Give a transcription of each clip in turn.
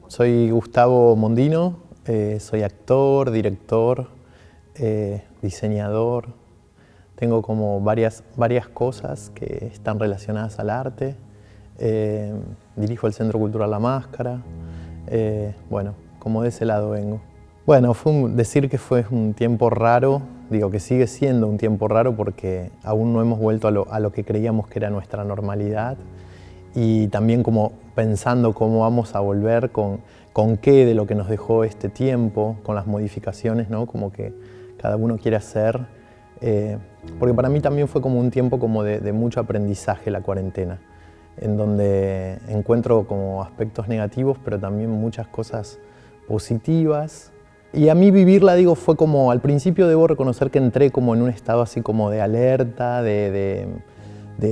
Soy Gustavo Mondino, soy actor, director, diseñador. Tengo como varias cosas que están relacionadas al arte. Dirijo el Centro Cultural La Máscara. Bueno, como de ese lado vengo. Bueno, decir que fue un tiempo raro, digo que sigue siendo un tiempo raro porque aún no hemos vuelto a lo que creíamos que era nuestra normalidad. Y también como pensando cómo vamos a volver, con qué de lo que nos dejó este tiempo, con las modificaciones, ¿no? Como que cada uno quiere hacer. Porque para mí también fue como un tiempo como de mucho aprendizaje la cuarentena, en donde encuentro como aspectos negativos, pero también muchas cosas positivas. Y a mí vivirla, digo, fue como, al principio debo reconocer que entré como en un estado así como de alerta, de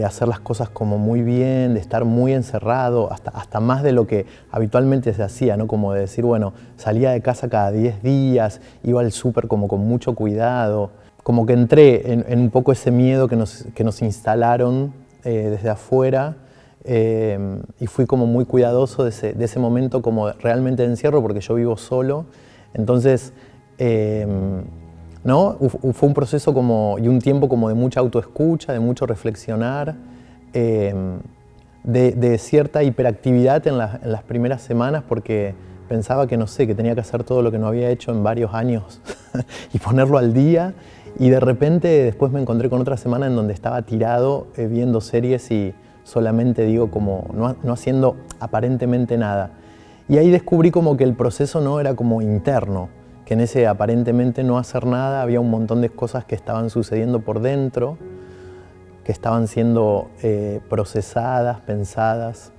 hacer las cosas como muy bien, de estar muy encerrado, hasta más de lo que habitualmente se hacía, ¿no? Como de decir, bueno, salía de casa cada 10 días, iba al súper como con mucho cuidado. Como que entré en un poco ese miedo que nos instalaron desde afuera, y fui como muy cuidadoso de ese momento como realmente de encierro, porque yo vivo solo. Entonces, ¿no? Fue un proceso como, y un tiempo como de mucha autoescucha, de mucho reflexionar, de cierta hiperactividad en las primeras semanas, porque pensaba que, no sé, que tenía que hacer todo lo que no había hecho en varios años y ponerlo al día. Y de repente después me encontré con otra semana en donde estaba tirado viendo series y solamente, digo, como no haciendo aparentemente nada. Y ahí descubrí como que el proceso no era como interno, que en ese aparentemente no hacer nada había un montón de cosas que estaban sucediendo por dentro, que estaban siendo procesadas, pensadas.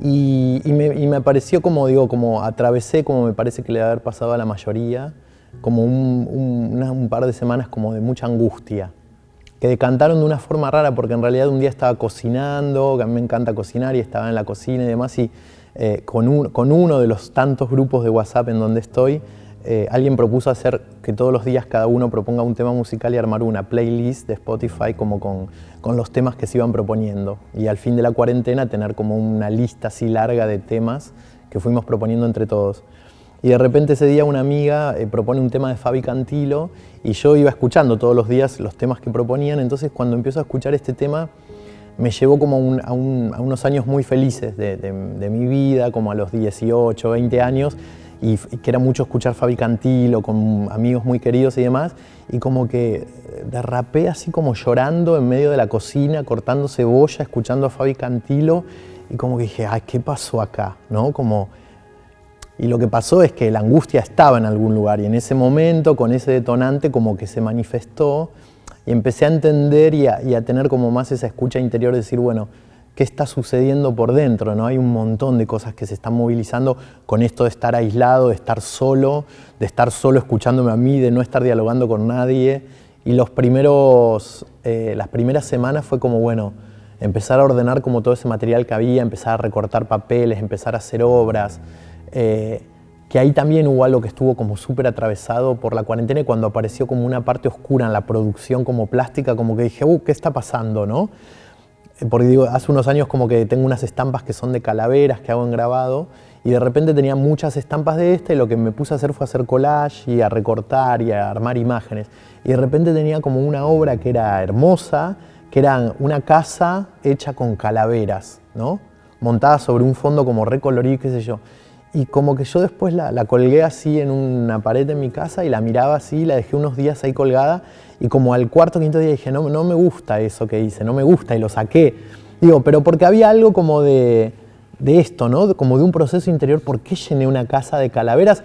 Y me pareció como, digo, como atravesé, como me parece que le debe haber pasado a la mayoría, como un par de semanas como de mucha angustia, que decantaron de una forma rara, porque en realidad un día estaba cocinando, que a mí me encanta cocinar, y estaba en la cocina y demás, y con uno de los tantos grupos de WhatsApp en donde estoy, alguien propuso hacer que todos los días cada uno proponga un tema musical y armar una playlist de Spotify como con los temas que se iban proponiendo. Y al fin de la cuarentena tener como una lista así larga de temas que fuimos proponiendo entre todos. Y de repente ese día una amiga propone un tema de Fabi Cantilo y yo iba escuchando todos los días los temas que proponían. Entonces cuando empiezo a escuchar este tema me llevó como a unos años muy felices de mi vida, como a los 18, 20 años, y que era mucho escuchar Fabi Cantilo con amigos muy queridos y demás, y como que derrapé así como llorando en medio de la cocina, cortando cebolla, escuchando a Fabi Cantilo, y como que dije, ay, ¿qué pasó acá? ¿No? Y lo que pasó es que la angustia estaba en algún lugar, y en ese momento, con ese detonante, como que se manifestó, y empecé a entender y a tener como más esa escucha interior de decir, bueno, ¿qué está sucediendo por dentro? ¿No? Hay un montón de cosas que se están movilizando con esto de estar aislado, de estar solo escuchándome a mí, de no estar dialogando con nadie. Y las primeras semanas fue como, bueno, empezar a ordenar como todo ese material que había, empezar a recortar papeles, empezar a hacer obras. Que ahí también hubo algo que estuvo como súper atravesado por la cuarentena, y cuando apareció como una parte oscura en la producción como plástica, como que dije, ¿qué está pasando? ¿No? Porque digo, hace unos años como que tengo unas estampas que son de calaveras que hago en grabado, y de repente tenía muchas estampas de y lo que me puse a hacer fue hacer collage y a recortar y a armar imágenes. Y de repente tenía como una obra que era hermosa, que era una casa hecha con calaveras, ¿no? Montada sobre un fondo como recolorido, qué sé yo. Y como que yo después la colgué así en una pared de mi casa y la miraba así, la dejé unos días ahí colgada, y como al cuarto o quinto día dije, no me gusta eso que hice, no me gusta, y lo saqué. Digo, pero porque había algo como de esto, ¿no? Como de un proceso interior. ¿Por qué llené una casa de calaveras?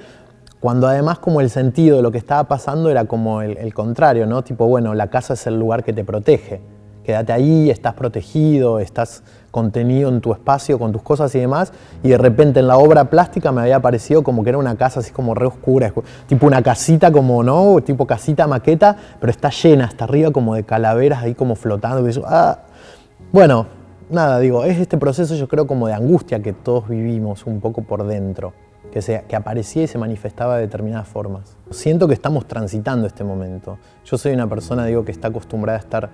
Cuando además como el sentido de lo que estaba pasando era como el contrario, ¿no? Tipo, bueno, la casa es el lugar que te protege. Quédate ahí, estás protegido, estás contenido en tu espacio con tus cosas y demás, y de repente en la obra plástica me había parecido como que era una casa así como re oscura, tipo una casita como, ¿no? Tipo casita maqueta, pero está llena hasta arriba como de calaveras ahí como flotando. Y yo, Bueno, nada, digo, es este proceso yo creo como de angustia que todos vivimos un poco por dentro, que aparecía y se manifestaba de determinadas formas. Siento que estamos transitando este momento. Yo soy una persona, digo, que está acostumbrada a estar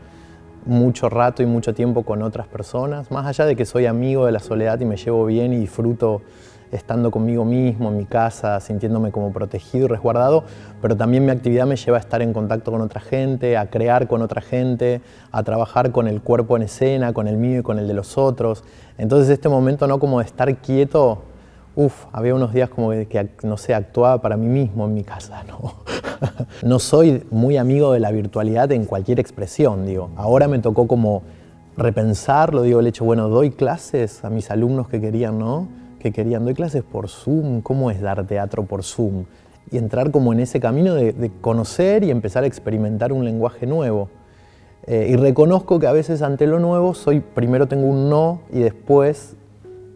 mucho rato y mucho tiempo con otras personas, más allá de que soy amigo de la soledad y me llevo bien y disfruto estando conmigo mismo, en mi casa, sintiéndome como protegido y resguardado, pero también mi actividad me lleva a estar en contacto con otra gente, a crear con otra gente, a trabajar con el cuerpo en escena, con el mío y con el de los otros. Entonces este momento, ¿no?, como de estar quieto, había unos días como que, no sé, actuaba para mí mismo en mi casa, ¿no? No soy muy amigo de la virtualidad en cualquier expresión, digo. Ahora me tocó como repensarlo, digo, el hecho, bueno, doy clases a mis alumnos que querían, ¿no? Que querían, doy clases por Zoom, ¿cómo es dar teatro por Zoom? Y entrar como en ese camino de conocer y empezar a experimentar un lenguaje nuevo. Y reconozco que a veces ante lo nuevo primero tengo un no y después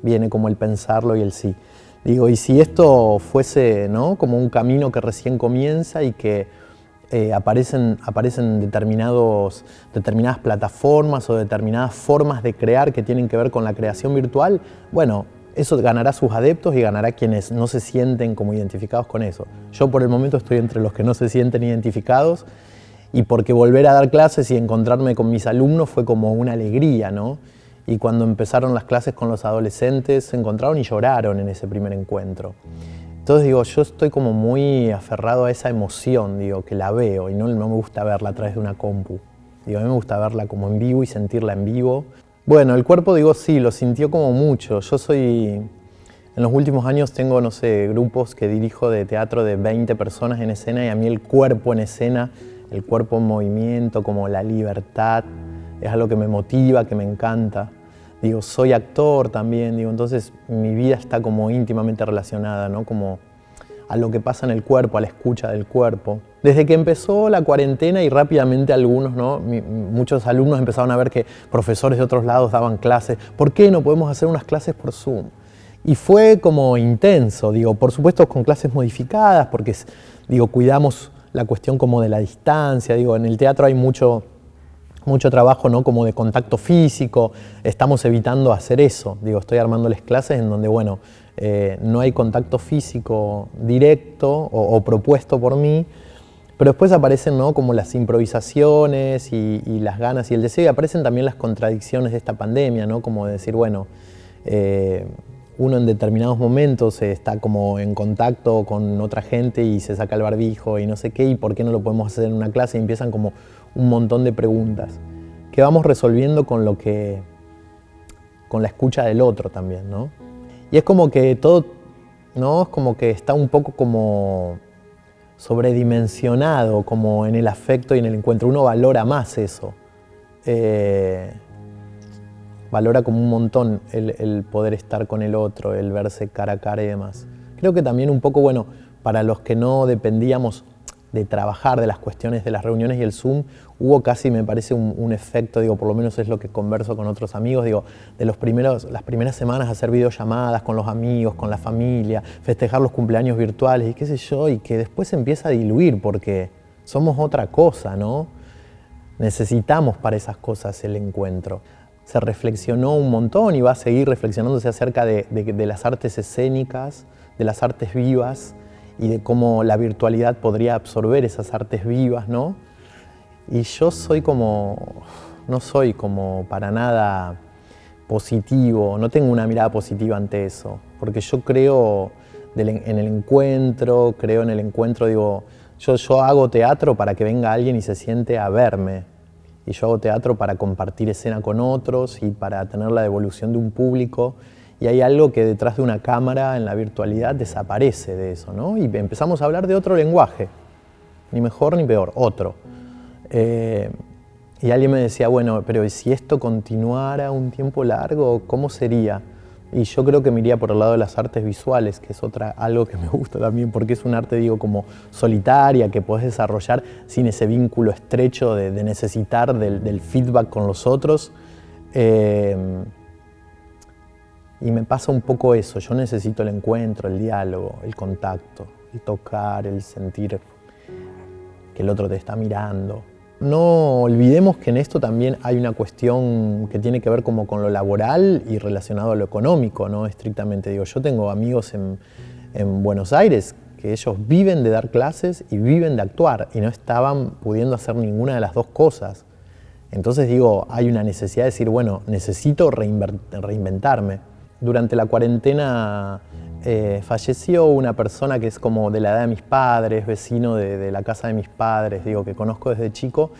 viene como el pensarlo y el sí. Digo, y si esto fuese, ¿no?, como un camino que recién comienza y que aparecen determinadas plataformas o determinadas formas de crear que tienen que ver con la creación virtual, bueno, eso ganará sus adeptos y ganará quienes no se sienten como identificados con eso. Yo por el momento estoy entre los que no se sienten identificados, y porque volver a dar clases y encontrarme con mis alumnos fue como una alegría, ¿no? Y cuando empezaron las clases con los adolescentes, se encontraron y lloraron en ese primer encuentro. Entonces digo, yo estoy como muy aferrado a esa emoción, digo, que la veo y no me gusta verla a través de una compu. Digo, a mí me gusta verla como en vivo y sentirla en vivo. Bueno, el cuerpo, digo, sí, lo sintió como mucho. En los últimos años tengo, no sé, grupos que dirijo de teatro de 20 personas en escena, y a mí el cuerpo en escena, el cuerpo en movimiento, como la libertad, es algo que me motiva, que me encanta. Digo, soy actor también, digo, entonces mi vida está como íntimamente relacionada, ¿no?, como a lo que pasa en el cuerpo, a la escucha del cuerpo. Desde que empezó la cuarentena y rápidamente algunos, ¿no?, muchos alumnos empezaron a ver que profesores de otros lados daban clases. ¿Por qué no podemos hacer unas clases por Zoom? Y fue como intenso, digo, por supuesto con clases modificadas, porque, digo, cuidamos la cuestión como de la distancia. Digo, en el teatro hay mucho trabajo, ¿no?, como de contacto físico. Estamos evitando hacer eso. Digo, estoy armándoles clases en donde, bueno, no hay contacto físico directo o propuesto por mí, pero después aparecen, ¿no?, como las improvisaciones y las ganas y el deseo, y aparecen también las contradicciones de esta pandemia, ¿no?, como de decir, bueno, uno en determinados momentos está como en contacto con otra gente y se saca el barbijo y no sé qué, y por qué no lo podemos hacer en una clase, y empiezan como un montón de preguntas que vamos resolviendo con la escucha del otro también, ¿no? Y es como que todo, ¿no?, es como que está un poco como sobredimensionado, como en el afecto y en el encuentro. Uno valora más eso. Valora como un montón el poder estar con el otro, el verse cara a cara y demás. Creo que también un poco, bueno, para los que no dependíamos de trabajar de las cuestiones de las reuniones y el Zoom, hubo casi, me parece, un efecto, digo, por lo menos es lo que converso con otros amigos, digo, de las primeras semanas hacer videollamadas con los amigos, con la familia, festejar los cumpleaños virtuales y qué sé yo, y que después se empieza a diluir porque somos otra cosa, ¿no? Necesitamos para esas cosas el encuentro. Se reflexionó un montón y va a seguir reflexionándose acerca de las artes escénicas, de las artes vivas y de cómo la virtualidad podría absorber esas artes vivas, ¿no? Y yo no soy como para nada positivo, no tengo una mirada positiva ante eso, porque yo creo en el encuentro, digo, yo hago teatro para que venga alguien y se siente a verme. Y yo hago teatro para compartir escena con otros y para tener la devolución de un público. Y hay algo que detrás de una cámara en la virtualidad desaparece de eso, ¿no? Y empezamos a hablar de otro lenguaje, ni mejor ni peor, otro. Y alguien me decía, bueno, pero si esto continuara un tiempo largo, ¿cómo sería? Y yo creo que me iría por el lado de las artes visuales, que es algo que me gusta también, porque es un arte, digo, como solitaria, que podés desarrollar sin ese vínculo estrecho de necesitar del feedback con los otros. Y me pasa un poco eso, yo necesito el encuentro, el diálogo, el contacto, el tocar, el sentir que el otro te está mirando. No olvidemos que en esto también hay una cuestión que tiene que ver como con lo laboral y relacionado a lo económico, ¿no? Estrictamente digo, yo tengo amigos en Buenos Aires que ellos viven de dar clases y viven de actuar y no estaban pudiendo hacer ninguna de las dos cosas. Entonces digo, hay una necesidad de decir, bueno, necesito reinventarme. Durante la cuarentena falleció una persona que es como de la edad de mis padres, vecino de la casa de mis padres, digo, que conozco desde chico,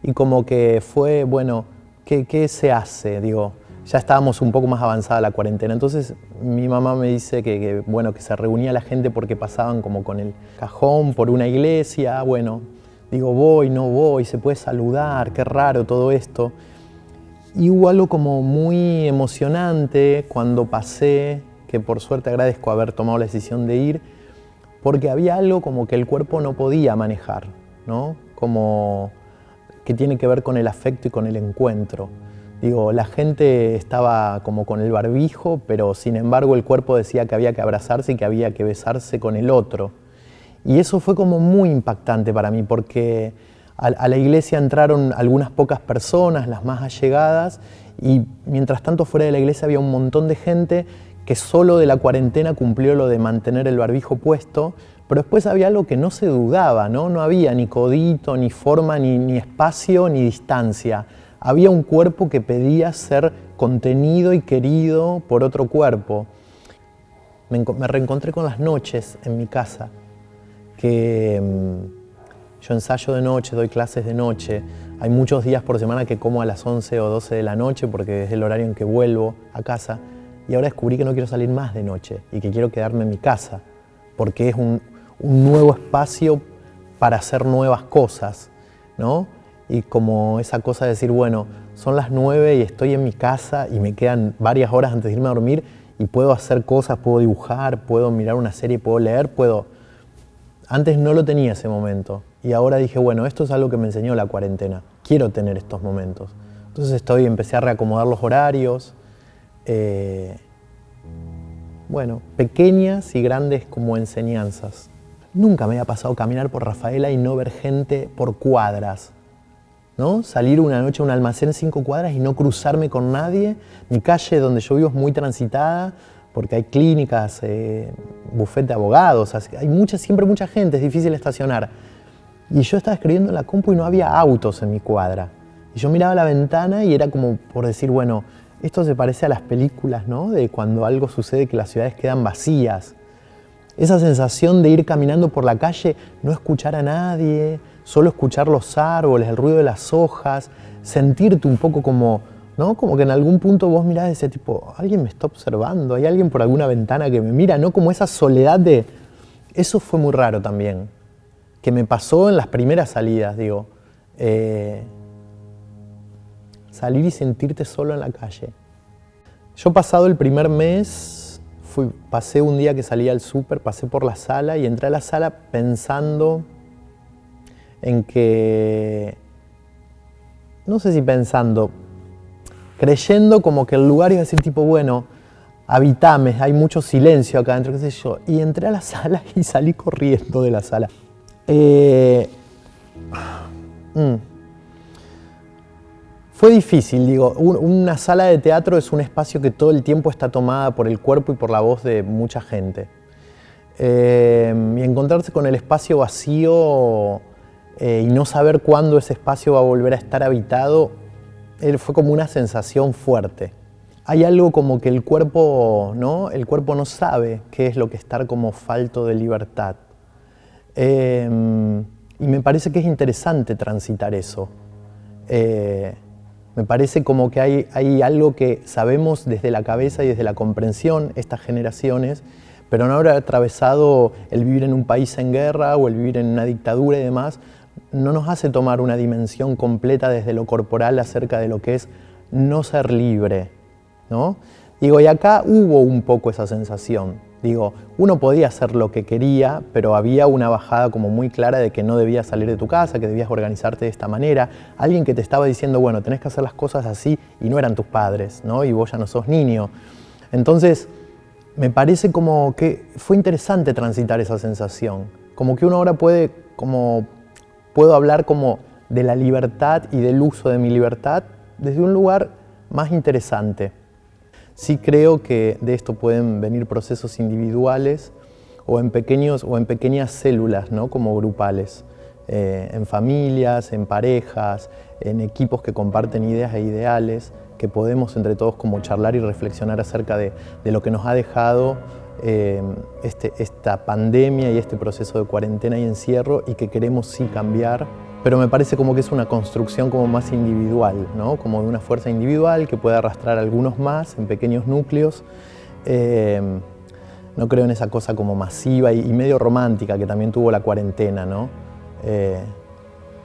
y como que fue, bueno, ¿qué se hace? Digo, ya estábamos un poco más avanzada la cuarentena, entonces mi mamá me dice bueno, que se reunía la gente porque pasaban como con el cajón por una iglesia, bueno, digo, voy, no voy, se puede saludar, qué raro todo esto. Y hubo algo como muy emocionante cuando pasé, que por suerte agradezco haber tomado la decisión de ir, porque había algo como que el cuerpo no podía manejar, ¿no? Como que tiene que ver con el afecto y con el encuentro. Digo, la gente estaba como con el barbijo, pero sin embargo el cuerpo decía que había que abrazarse y que había que besarse con el otro. Y eso fue como muy impactante para mí, porque a la iglesia entraron algunas pocas personas, las más allegadas, y mientras tanto fuera de la iglesia había un montón de gente que solo de la cuarentena cumplió lo de mantener el barbijo puesto, pero después había algo que no se dudaba, ¿no? No había ni codito, ni forma, ni espacio, ni distancia. Había un cuerpo que pedía ser contenido y querido por otro cuerpo. Me reencontré con las noches en mi casa, que yo ensayo de noche, doy clases de noche. Hay muchos días por semana que como a las 11 o 12 de la noche porque es el horario en que vuelvo a casa. Y ahora descubrí que no quiero salir más de noche y que quiero quedarme en mi casa porque es un nuevo espacio para hacer nuevas cosas, ¿no? Y como esa cosa de decir, bueno, son las 9 y estoy en mi casa y me quedan varias horas antes de irme a dormir y puedo hacer cosas, puedo dibujar, puedo mirar una serie, puedo leer, puedo... Antes no lo tenía ese momento y ahora dije, bueno, esto es algo que me enseñó la cuarentena, quiero tener estos momentos. Entonces empecé a reacomodar los horarios, bueno, pequeñas y grandes como enseñanzas. Nunca me había pasado caminar por Rafaela y no ver gente por cuadras, ¿no? Salir una noche a un almacén 5 cuadras y no cruzarme con nadie. Mi calle donde yo vivo es muy transitada porque hay clínicas, bufete de abogados, hay siempre mucha gente, es difícil estacionar. Y yo estaba escribiendo en la compu y no había autos en mi cuadra. Y yo miraba la ventana y era como por decir, bueno, esto se parece a las películas, ¿no? De cuando algo sucede que las ciudades quedan vacías. Esa sensación de ir caminando por la calle, no escuchar a nadie, solo escuchar los árboles, el ruido de las hojas, sentirte un poco como, ¿no? Como que en algún punto vos mirás ese tipo, alguien me está observando, hay alguien por alguna ventana que me mira, ¿no? Como esa soledad de... Eso fue muy raro también, que me pasó en las primeras salidas, digo. Salir y sentirte solo en la calle. Yo pasado el primer mes, pasé un día que salí al súper, pasé por la sala y entré a la sala pensando en que, no sé si pensando, creyendo como que el lugar iba a decir tipo, bueno, habitame, hay mucho silencio acá adentro, qué sé yo. Y entré a la sala y salí corriendo de la sala. Fue difícil, digo, una sala de teatro es un espacio que todo el tiempo está tomada por el cuerpo y por la voz de mucha gente. Y encontrarse con el espacio vacío y no saber cuándo ese espacio va a volver a estar habitado, fue como una sensación fuerte. Hay algo como que el cuerpo no sabe qué es lo que estar como falto de libertad. Y me parece que es interesante transitar eso. Me parece como que hay algo que sabemos desde la cabeza y desde la comprensión, estas generaciones, pero no haber atravesado el vivir en un país en guerra o el vivir en una dictadura y demás, no nos hace tomar una dimensión completa desde lo corporal acerca de lo que es no ser libre, ¿no? Digo, y acá hubo un poco esa sensación. Digo, uno podía hacer lo que quería, pero había una bajada como muy clara de que no debías salir de tu casa, que debías organizarte de esta manera. Alguien que te estaba diciendo, bueno, tenés que hacer las cosas así, y no eran tus padres, ¿no? Y vos ya no sos niño. Entonces, me parece como que fue interesante transitar esa sensación. Como que uno ahora puedo hablar como de la libertad y del uso de mi libertad desde un lugar más interesante. Sí creo que de esto pueden venir procesos individuales o en pequeñas células, ¿no? Como grupales. en familias, en parejas, en equipos que comparten ideas e ideales, que podemos entre todos como charlar y reflexionar acerca de lo que nos ha dejado esta pandemia y este proceso de cuarentena y encierro, y que queremos sí cambiar. Pero me parece como que es una construcción como más individual, ¿no? Como de una fuerza individual que puede arrastrar a algunos más en pequeños núcleos. No creo en esa cosa como masiva y medio romántica que también tuvo la cuarentena, ¿no?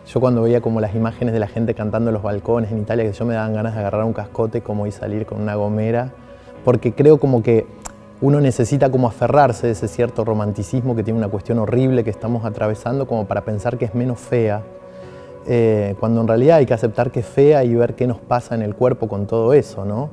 Yo cuando veía como las imágenes de la gente cantando en los balcones en Italia, que yo me daban ganas de agarrar un cascote como y salir con una gomera, porque creo como que uno necesita como aferrarse de ese cierto romanticismo que tiene una cuestión horrible que estamos atravesando, como para pensar que es menos fea, cuando en realidad hay que aceptar que es fea y ver qué nos pasa en el cuerpo con todo eso, ¿no?